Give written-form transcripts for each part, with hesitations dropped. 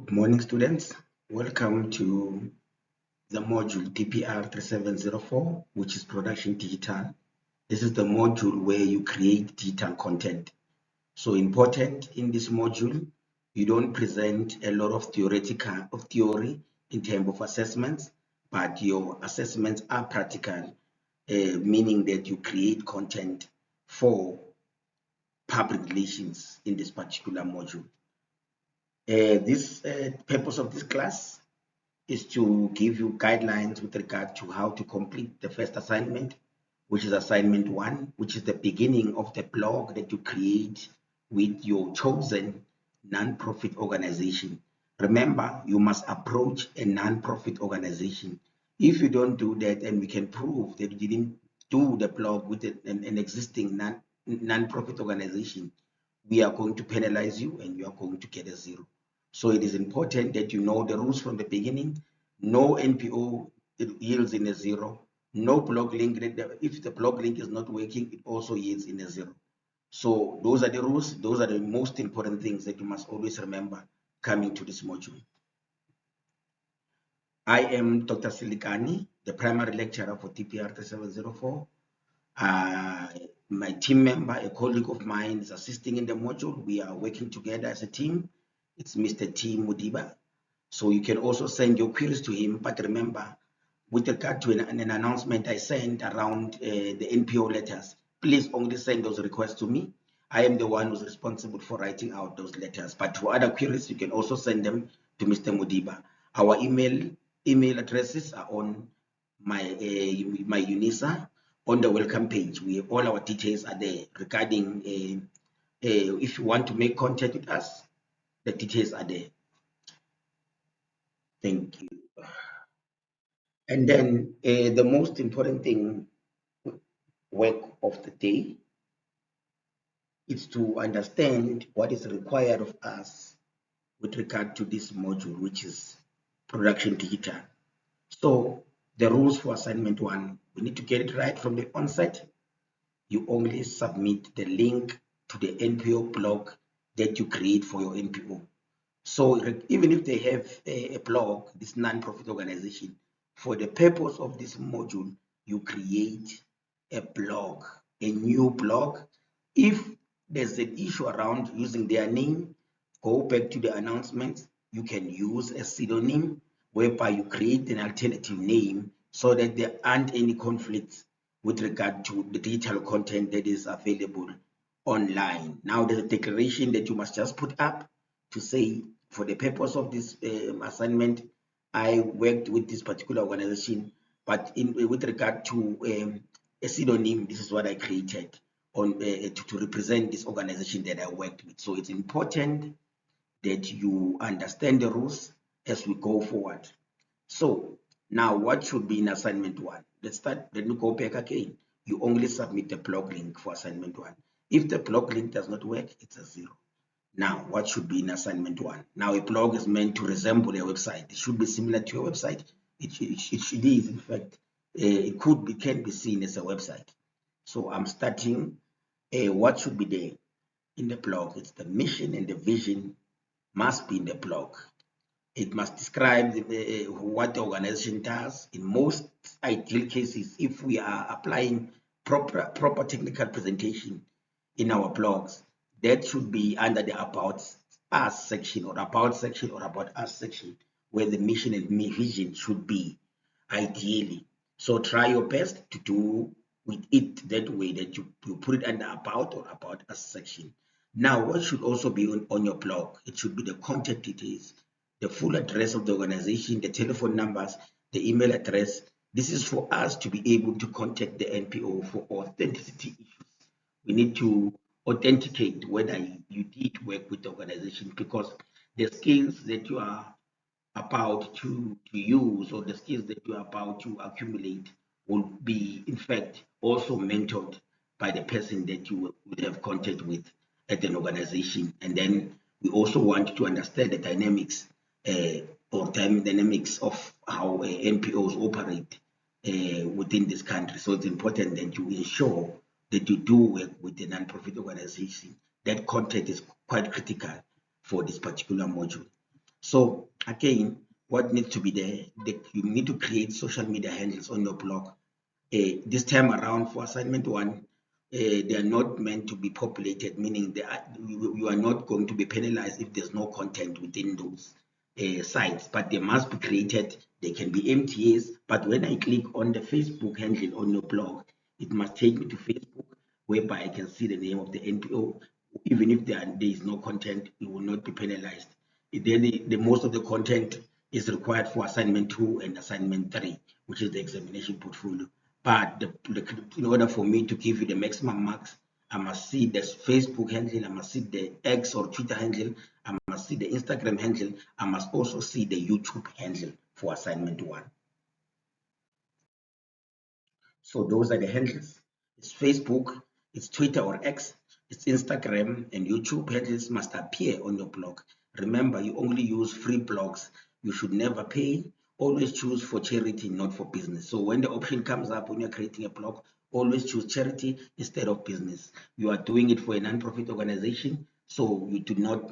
Good morning, students. Welcome to the module DPR3704, which is Production Digital. This is the module where you create digital content. So important in this module, you don't present a lot of theory in terms of assessments, but your assessments are practical, meaning that you create content for public relations in this particular module. This purpose of this class is to give you guidelines with regard to how to complete the first assignment, which is assignment 1, which is the beginning of the blog that you create with your chosen non-profit organization. Remember, you must approach a non-profit organization. If you don't do that, and we can prove that you didn't do the blog with an existing non-profit organization, we are going to penalize you and you are going to get a 0. So it is important that you know the rules from the beginning. No NPO yields in a 0. No blog link. If the blog link is not working, it also yields in a 0. So those are the rules. Those are the most important things that you must always remember coming to this module. I am Dr. Silikani, the primary lecturer for DPR3704. My team member, a colleague of mine, is assisting in the module. We are working together as a team. It's Mr. T. Mudiba. So you can also send your queries to him. But remember, with regard to an announcement I sent around the NPO letters, please only send those requests to me. I am the one who's responsible for writing out those letters. But for other queries, you can also send them to Mr. Mudiba. Our email addresses are on my UNISA. On the welcome page, all our details are there regarding if you want to make contact with us, the details are there. Thank you. And then the most important thing, work of the day, is to understand what is required of us with regard to this module, which is Production Digital. So the rules for assignment 1, we need to get it right from the onset. You only submit the link to the NPO blog that you create for your NPO. So even if they have a blog, this non-profit organization, for the purpose of this module, you create a blog, a new blog. If there's an issue around using their name, go back to the announcements. You can use a pseudonym whereby you create an alternative name so that there aren't any conflicts with regard to the digital content that is available online. Now there's a declaration that you must just put up to say, for the purpose of this assignment, I worked with this particular organization, but with regard to a pseudonym, this is what I created on to represent this organization that I worked with. So it's important that you understand the rules as we go forward. So now what should be in assignment 1? Let me go back again. You only submit the blog link for assignment 1. If the blog link does not work, it's a 0. Now, what should be in assignment 1? Now, a blog is meant to resemble a website. It should be similar to a website. It is, in fact, it can be seen as a website. So I'm starting, what should be there in the blog? It's the mission and the vision must be in the blog. It must describe what the organization does. In most ideal cases, if we are applying proper technical presentation in our blogs, that should be under the About Us section or About section or About Us section, where the mission and vision should be, ideally. So try your best to do with it that way, that you put it under About or About Us section. Now, what should also be on your blog? It should be the contact details, the full address of the organization, the telephone numbers, the email address. This is for us to be able to contact the NPO for authenticity issues. We need to authenticate whether you did work with the organization, because the skills that you are about to use or the skills that you are about to accumulate will be, in fact, also mentored by the person that you would have contact with at an organization. And then we also want to understand the dynamics dynamics of how NPOs operate within this country. So it's important that you ensure that you do work with a non-profit organization. That content is quite critical for this particular module. So again, what needs to be there, you need to create social media handles on your blog. This time around for assignment 1, they are not meant to be populated, meaning you are not going to be penalized if there's no content within those sites, but they must be created. They can be MTAs, but when I click on the Facebook handle on your blog, it must take me to Facebook, whereby I can see the name of the NPO. Even if there is no content, it will not be penalized. Then the most of the content is required for assignment 2 and assignment 3, which is the examination portfolio. But in order for me to give you the maximum marks, I must see the Facebook handle, I must see the X or Twitter handle, I must see the Instagram handle, I must also see the YouTube handle for assignment 1. So those are the handles. It's Facebook, it's Twitter or X, it's Instagram, and YouTube handles must appear on your blog. Remember, you only use free blogs. You should never pay. Always choose for charity, not for business. So when the option comes up when you're creating a blog, always choose charity instead of business. You are doing it for a non-profit organization, so you do not.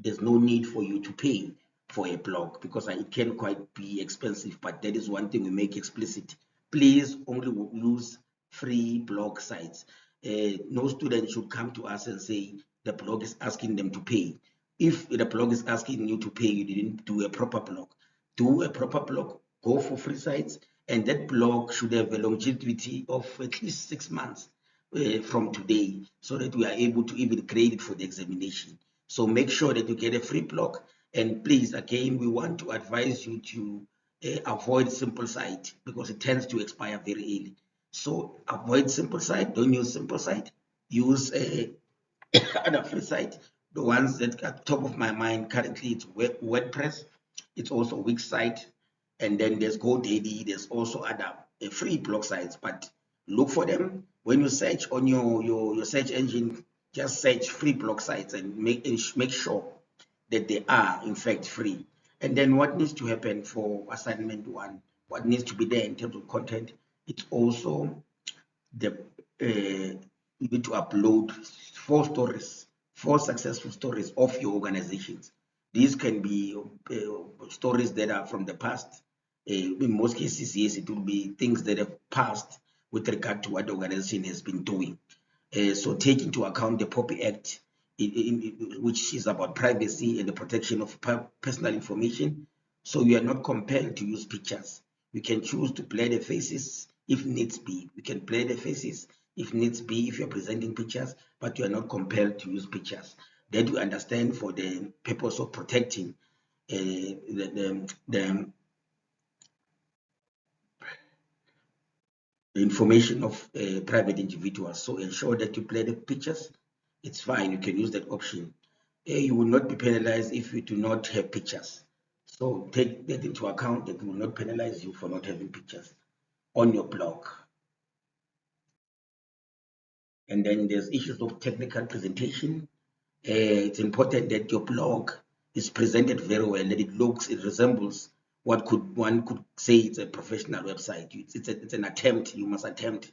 There's no need for you to pay for a blog because it can quite be expensive. But that is one thing we make explicit. Please only use free blog sites. No student should come to us and say the blog is asking them to pay. If the blog is asking you to pay, you didn't do a proper blog. Do a proper blog, go for free sites, and that blog should have a longevity of at least 6 months from today, so that we are able to even grade it for the examination. So make sure that you get a free blog. And please, again, we want to advise you to avoid simple site because it tends to expire very early. So avoid simple site, don't use simple site, use other free site. The ones that at top of my mind currently, it's WordPress, it's also Wix site, and then there's GoDaddy, there's also other free blog sites, but look for them. When you search on your search engine, just search free blog sites and make sure that they are in fact free. And then what needs to happen for assignment 1, what needs to be there in terms of content, it's also the you need to upload 4 successful stories of your organizations. These can be stories that are from the past. In most cases, yes, it will be things that have passed with regard to what the organization has been doing. So take into account the POPI Act, which is about privacy and the protection of personal information. So you are not compelled to use pictures. You can choose to blur the faces if needs be. You can blur the faces if needs be if you're presenting pictures, but you are not compelled to use pictures. That you understand for the purpose of protecting the information of private individuals. So ensure that you blur the pictures. It's fine. You can use that option. You will not be penalized if you do not have pictures. So take that into account, that will not penalize you for not having pictures on your blog. And then there's issues of technical presentation. It's important that your blog is presented very well, that it resembles what one could say it's a professional website. It's an attempt. You must attempt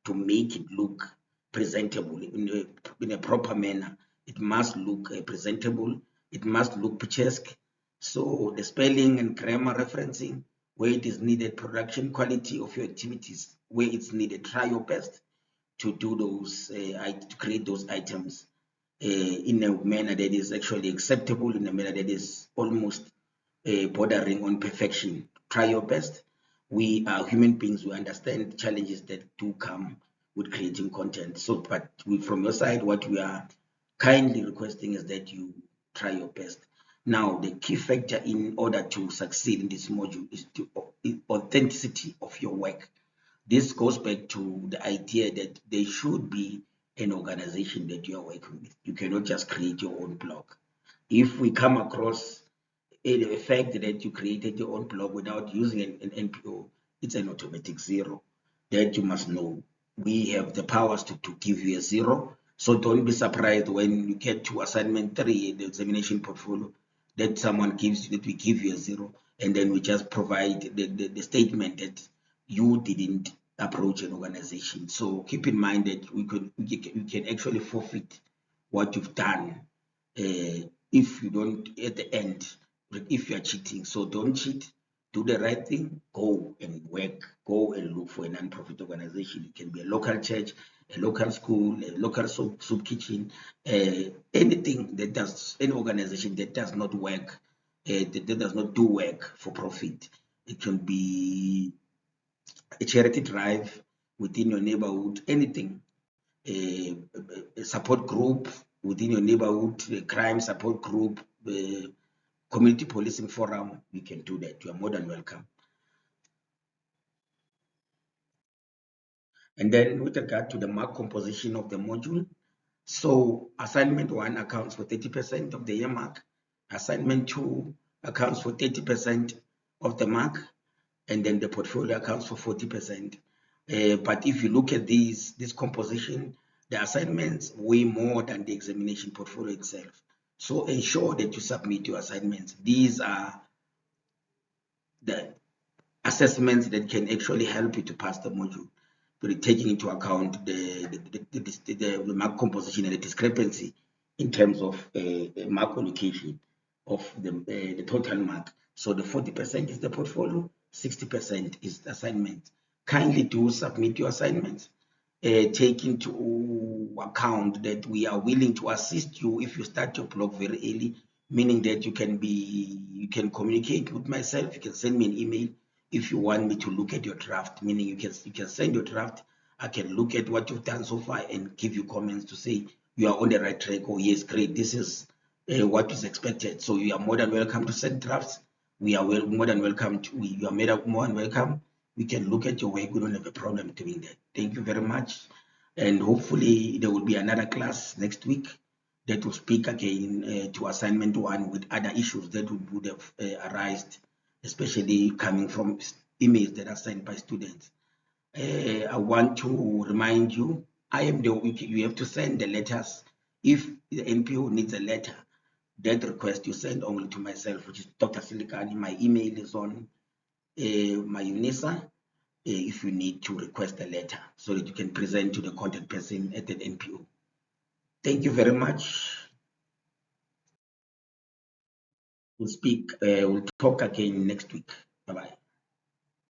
to make it look presentable in a proper manner. It must look presentable. It must look picturesque. So the spelling and grammar referencing, where it is needed, production quality of your activities, where it's needed, try your best to do those, to create those items in a manner that is actually acceptable, in a manner that is almost bordering on perfection. Try your best. We are human beings. We understand the challenges that do come with creating content. So, but from your side, what we are kindly requesting is that you try your best. Now, the key factor in order to succeed in this module is the authenticity of your work. This goes back to the idea that there should be an organization that you are working with. You cannot just create your own blog. If we come across the fact that you created your own blog without using an NPO, it's an automatic 0. That you must know. We have the powers to give you a 0. So don't be surprised when you get to assignment 3 in the examination portfolio that someone gives you, that we give you a 0, and then we just provide the statement that you didn't approach an organization. So keep in mind that we can actually forfeit what you've done if you don't at the end if you are cheating. So don't cheat. Do the right thing. Go and work. Go and look for a non-profit organization. It can be a local church, a local school, a local soup kitchen, anything that does, any organization that does not work, that does not do work for profit. It can be a charity drive within your neighborhood, anything, a support group within your neighborhood, a crime support group, community policing forum, you can do that. You are more than welcome. And then with regard to the mark composition of the module, so assignment 1 accounts for 30% of the year mark, assignment 2 accounts for 30% of the mark, and then the portfolio accounts for 40%. But if you look at this composition, the assignments weigh more than the examination portfolio itself. So ensure that you submit your assignments. These are the assessments that can actually help you to pass the module, but taking into account the mark composition and the discrepancy in terms of mark allocation of the total mark. So the 40% is the portfolio, 60% is the assignment. Kindly do submit your assignments. Take into account that we are willing to assist you if you start your blog very early, meaning that you can communicate with myself. You can send me an email if you want me to look at your draft, meaning you can send your draft. I can look at what you've done so far and give you comments to say you are on the right track, or yes, great, this is what is expected. So you are more than welcome to send drafts. We are more than welcome to, you are made up more than welcome. We can look at your work. We don't have a problem doing that. Thank you very much. And hopefully there will be another class next week that will speak again to assignment 1 with other issues that would have arisen, especially coming from emails that are sent by students. I want to remind you, I am you have to send the letters. If the NPO needs a letter, that request you send only to myself, which is Dr. Silikani. My email is on my UNISA. If you need to request a letter so that you can present to the contact person at the NPO. Thank you very much. We'll talk again next week. Bye-bye.